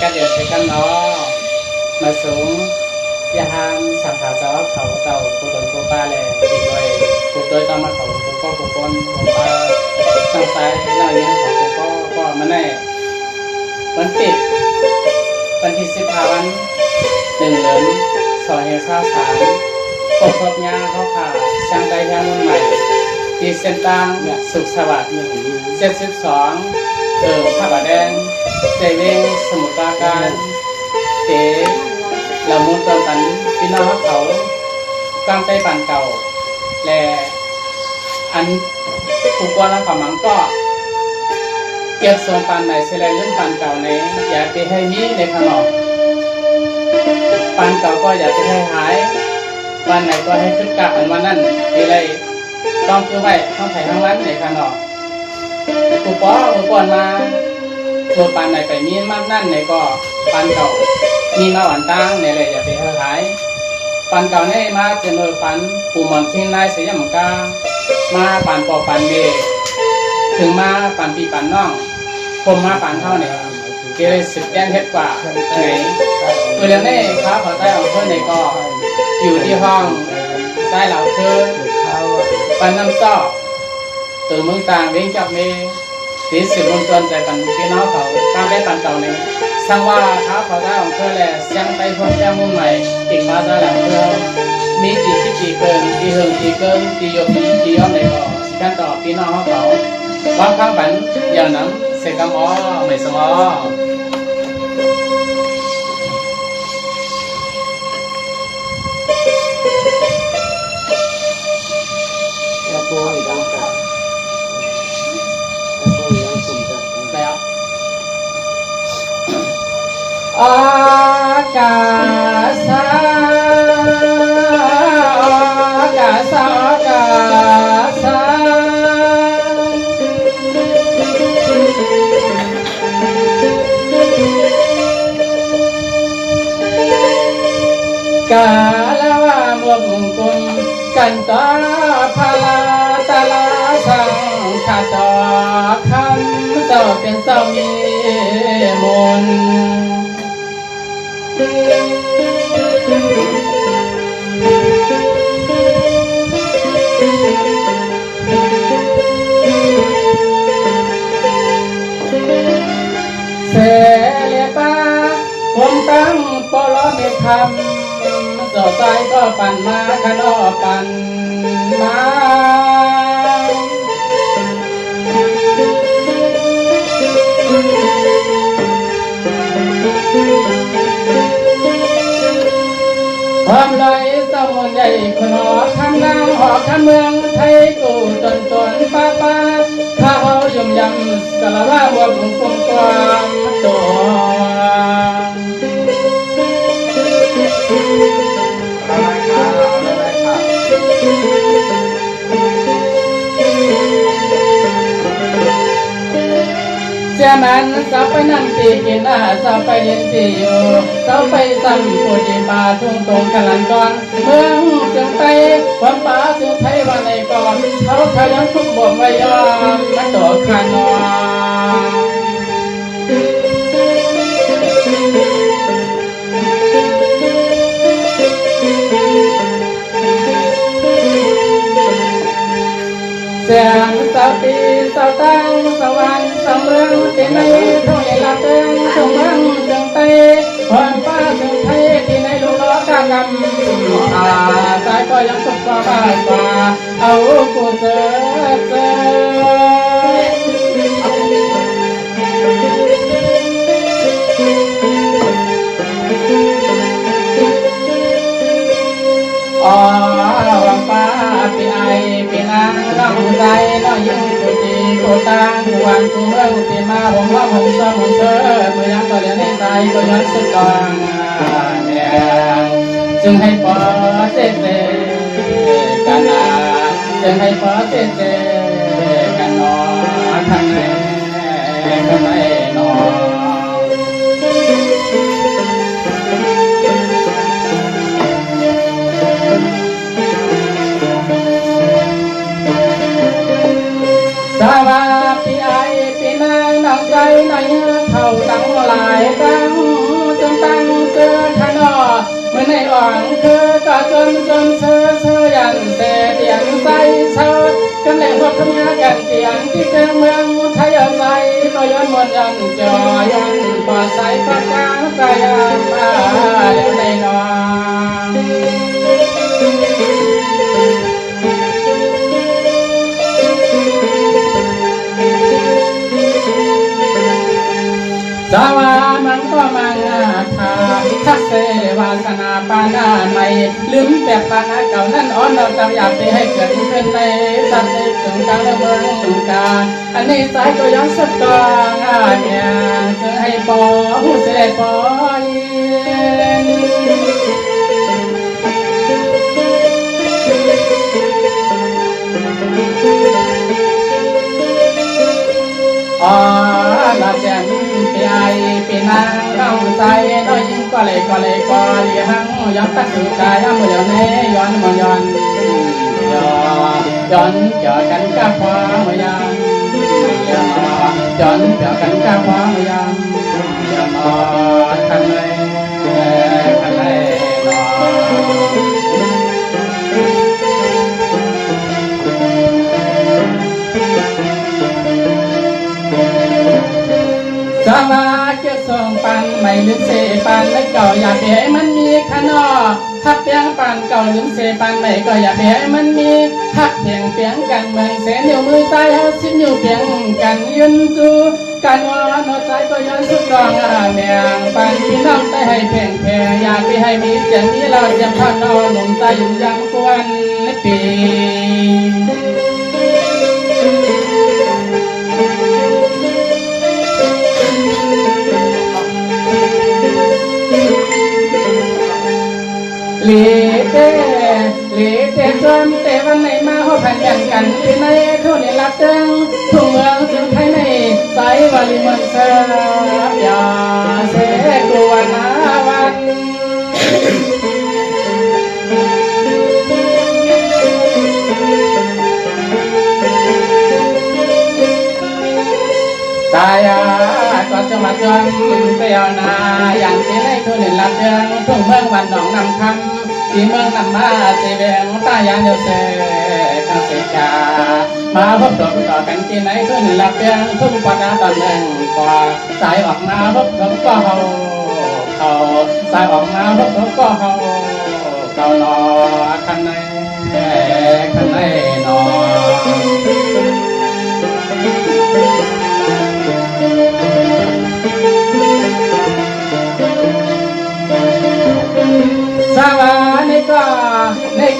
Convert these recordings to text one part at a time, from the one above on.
ก็เดี๋ยวใช้กันเนาะมาสูงยาหางสัมผัสเจ้าเขาเจ้ากูโดนกูป้าเลยดีด้วยกูด้วยต้องมาเขากูก็กูป้นกูป้าตั้งใจเล่าเรื่องของกูก็มาแน่วันปิดวันที่15 วัน1 เดือน2023ปกครอบยาเขาขาช่างได้ยามุ่นใหม่ที่เส้นตั้งสุขสวัสดิ์72ผ้าบาแดงเซเว่นสมุทรปราการเต๋ละมุนตอนตันพี่น้องเขากลางใจปั่นเก่าและอันผู้กวนและฝ่ามังก็เก็บส่งปันในเสลายลื่นปันเก่าในอย่าไปให้มีในขนมปันเก่าก็อย่าไปให้หายวันไหนก็ให้ขึ้นกลับวันนั้นทีไรต้องคือไว้ต้องใส่ทั้งวันในขนมผู้ป้อนมาตัวปันไหนไปมีมันนั่นในก็ปันเก่ามีมาหวานตั้งในเลยอย่าไปให้หายปันเก่าเนี่ยมาเป็นโดยปันผู้มันทิ้งนายเสียมกามาปันปอปันเมถึงมาปันปีปันน้องคมมาปันเท่าเนี่ยเกลือ10 แก้มเฮ็ดกว่าไหนตัวเรื่องนี้ครับขอใต้ของเพื่อนในก็อยู่ที่ห้องใต้เหล่าคือปันน้ำซ้อตัวมึงต่างเว้งจับเมสีสิบมนจนใจปันพี่น้องเขาการได้ปันเก่านี้สังว่าครับขอใต้ของเพื่อนแหละเสียงไปพ้นแก้มุ่งใหม่ติ่งมาใต้หลังเพื่อนมีตีที่ตีเกินตีเฮิงตีเกินตียกตีย้อนในก็การต่อพี่น้องเขาบางครั้งปันอย่างนั้นเสกมอไม่สมอแล้วก็อีกแล้วก็ยังสุ่มจัดแล้วอากาศกาลวะมุมกุมกันตาพลาตลาสังขาตาคำเจ้าเป็นเจ้ามีมนเสเลปาผมตั้งปลอไม่ทำต่อใจก็ปั่นมาขนอปั่นมาความลอยสมุนใหญ่ขนอคำนางหอกคำเมืองไทยกูจนป้าถ้าเขายุ่มยำกะละว่าวัวบุกความตัวเจ้ามันสาวไปนั่งตีกินสาวไปเรียนตีอยู่สาวไปซ้ำผู้ที่ป่าทุ่งตรงขลันก่อนเมืองจึงไปความป่าจึงไทยวันในก่อนเขาขยันทุกบ่มไว้ยอมมาต่อขานเสียงสาวตีสาวตั้งสวรรค์สำเริงที่ในทุ่งใหญ่ละเติงทุ่งเมืองจึงไต่ความป้าจึงไทยที่ในลูกล้อกางำสายก็ยังสุกกว่าบ้านกว่าเอากูเจอวังป้าปีไอปีนางน้องใจน้องยิ่งกุฏิกุตางวันกูเมื่อกุฏิมาผมว่าผมสมุนเธอเมื่อยังต่อเลี้ยงในใจก็ย้อนสุดกองแม่จึงให้พอเสเตกันนาจึงให้พอเสเตกันนอนทางไหนก็ไม่นอนสวัสดีไอปีนางน้องใจน้อยเขาตั้งหลายตั้ง แหล่งพบทำงานกันเตียนที่เกิงเมืองไทยใสก็ย้อนมนยันจอย้อนปอดใสปากกางกายมาเดี๋ยวในนอนสาวามันก็มังอาคาทักเสวาสนาปานาไม่ลืมแบบปานาเก่านั้นอ่อนเราจำอยากไปให้เกิดขึ้นในสัตว์ในถึงกลางเมืองกาอันนี้สายก็ย้อนสุดตองเนี่ยถึงให้ปอผู้เสด็จปอยอ๋อละแจมไปไอไปนางเล่าใจน้อยยิ่งก็เลยก็เลี้ยงย้อนตัดสุดกายมือเดียวนี้ย้อนมันย้อนย้อนเจอกันกับความมือยังย้อนเจอกันกับความมือยังย้อนทางไหนทางไหนสาวาเกี่ยวส่งปันไม่ลืมเสปันและเก่าอย่าเพียมันมีขนอทักเพียงปันเก่าลืมเสปันไม่ก็อย่าเพียมันมีทักเพียงเพียงกันเมืองเสนิ้วมือใจ10 นิ้วเพียงกันยืนสู้กันว่าโนใจก็ย้อนสุดกองเมียงปันพี่น้องได้ให้เพียงอยากไปให้มีเสียงนี้เราจะพานอนหนุ่มใจอยู่ยังกวนปีลีเตจอมเตวันไหนมาเขาพันกันที่ในทุนลัดเติงทุ่งเมืองถึงไทยในสายวาลีมันเสบยาเสกวนนาวันตายก็จะมาจนเตียวนาอย่างที่ในทุนลัดเติงทุ่งเมืองวันหนองนำคำที่เมืองนำมาเสเบงตายันเดียวเสกังเสกามาพบต่อกันที่ไหนทุนลับเพียงทุ่งปนาตอนหนึ่งกว่าสายออกมาพบก็เขาสายออกมาพบก็เขานอขันในนอสาวาใน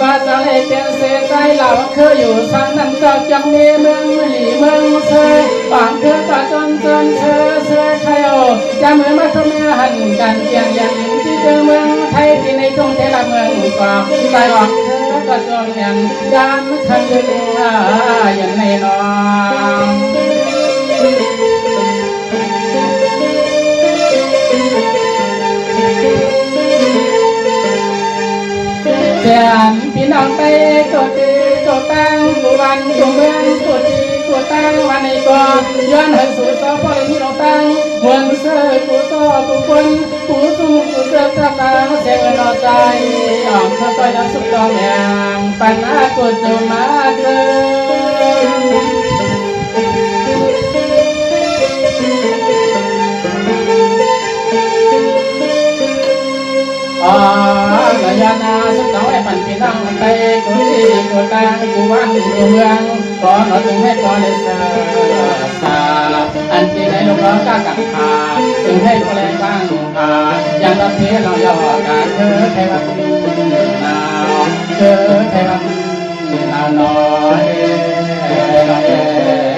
ก็จะให้เป็นเสียใจเราคืออยู่สังนั้นก็ยังมีเมืองหลีเมืองเสยบางคือก็จนเสยไทยจะเหมือนมาทำงานกันเพียงอย่างหนึ่งที่เจอเมืองไทยที่ในกรุงเทพเมืองก็ใจออกเธอก็จนอย่างยามคันยืนอย่างในนอนเสียนพี่น้องไปก็ตีก็ตั้งกูวันกูเมืองกูตีกูตั้งวันนี้ก็ย้อนให้สู่สาวพอที่เราตั้งเหมือนเสือกูต่อกูคนกูสู้กูเสือตาตาเสียงนอใจอ่อมเธอก็ยังสุดต้องแรงปัญหากูจะมาเจออ๋อยานาสุดท้ายปันพี่น้องไปกูที่กูตั้งกูวันกูเมืองขอเราจึงให้พอเลยสาอันที่ในโลกเราก้ากับขาจึงให้พอเลยบ้างขาอย่างเราเทเราย่อการเธอให้วันนาวเธอให้วันนาวน้อยน้อย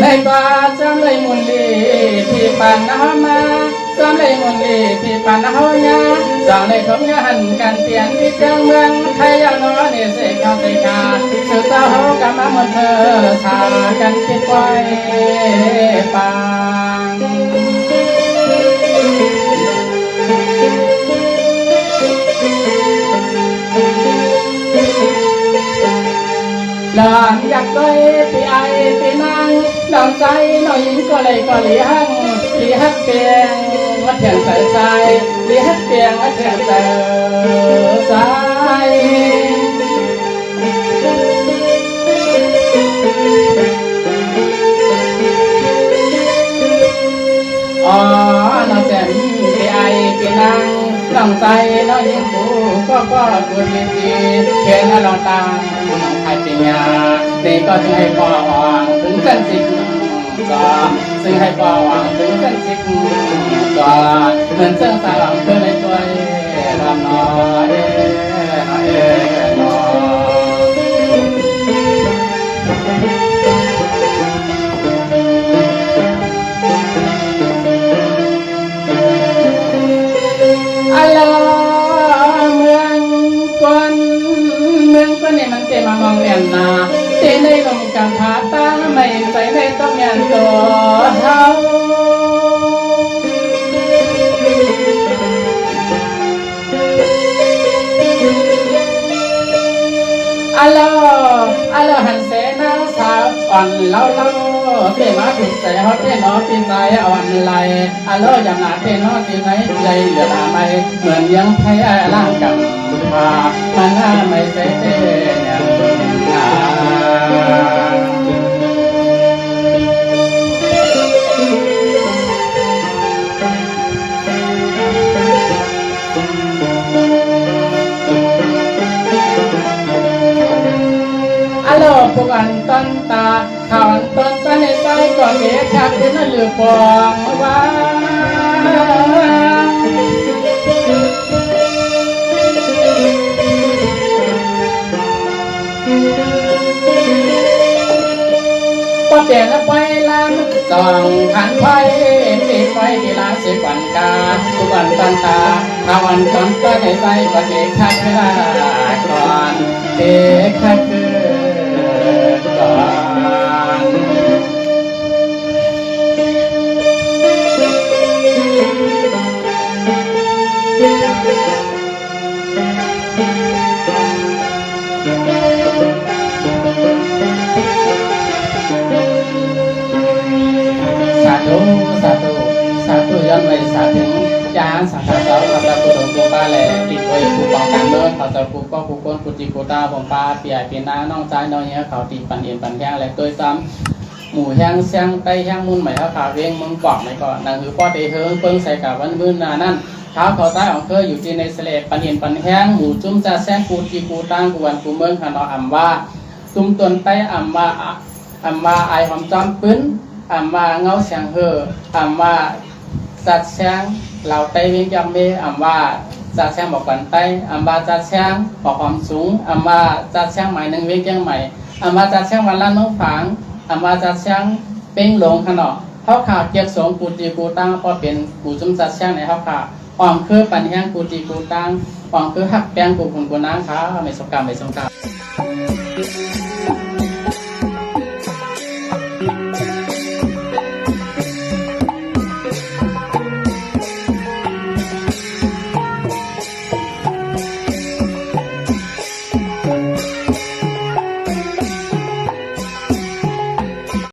ในกว่าจำเลยมุนลีที่ปันนามาจำเลยมุนลีที่ปันนาหอยาจำเลยของงานกันเปลี่ยนที่เจ้าเมืองไทยยาวนอนเสกเขาเสกาสุดเจ้าเขากำมาเหมือนเธอสากันคิดไว้ปังหลานอยากได้ปีไอปีนางดอกใจน้อยหญิงก็เลยก็เลี้ย ฮักเปียงวัดเถียงใส่ใจลีฮักเปียงวัดเถียงใส่ใจอ๋อน้องแจ่มพี่ไอพี่นางน้องใจน้องยิงกูก็ตัวเมียจีเห็นน้องตังใครเป็นยาตีก็จึงให้พ่อหวังถึงเส้นสิบก็ซึ่งให้พ่อหวังถึงเส้นสิบก็เหมือนเส้นสายหลังเพื่อในตัวรำน้อยน้อยน้อย เมืองก็เนี่ยมันเตมามองเรียนนาเตในลงกำพาตาไม่ใส่ในต้องยันตัวเท้าอัลโลหันเสนาสาวอ่อนเล่าเตมาถูกใส่ฮอตเตนอปีนใจอ่อนไหลอัลโลยำหนาเตนอตีไหนใจเหลือไม่เหมือนยังแพ้ร่างกันมันไม่ใช่เต้ยังอัลโลพวกอันต้นตาข่าวอันต้นตาในใจก่อนเด็กชักขึ้นนั่นลือปองว่าก็เปลี่ยนไฟล้างสองขันไฟติดไฟที่ล้างสิบวันกาทุกวันตันตาข่าวอันต้นตาในใจก่อนเด็กชักขึ้นก่อนเด็กชักขึ้นก่อนสาธุย้อนไปสาถึงยานสังฆาเจ้าข้าพเจ้าผู้ดงตัวป้าแหล่ติดโอยผู้ปองกันเลิศข้าพเจ้าผู้ก็ผู้คนผู้จีผู้ตาผมป้าเปียปีนาน้องใจน้องเนี้ยเขาตีปันเอ็นปันแห้งและตัวซ้ำหมู่แห้งเสียงไตแห้งมุนใหม่เขาขาเวียงมึงปอกไหนก่อนนั่นคือป้อเตเฮิงเปิ้งใส่กับวันมื้อนานั่นเท้าเขาใต้ของเธออยู่ที่ในเสลดปันเอ็นปันแห้งหมู่จุ้มจะแซงผู้จีผู้ตั้งผู้วันผู้เมืองขนออ่ำว่าจุ้มตนไตอ่ำว่าไอหอมจอมปื้นอ่ำว่าเงาเสียงเฮออ่ำว่าจัดแซงเราไตเวียงจำเบอ่ำว่าจัดแซงบอกกันไตอ่ำว่าจัดแซงบอกความสูงอ่ำว่าจัดแซงใหม่หนึ่งเวียงแกงใหม่อ่ำว่าจัดแซงวันละน้องฝางอ่ำว่าจัดแซงเป้งหลงขนอเขาข่าวเกียรสงปูจีปูตั้งพอเป็นปูจุ่มจัดแซงในเขาข่าวอ่อมคือปันแห้งปูจีปูตั้งอ่อมคือหักแป้งปูผุนปูน้ำขาไม่สงการ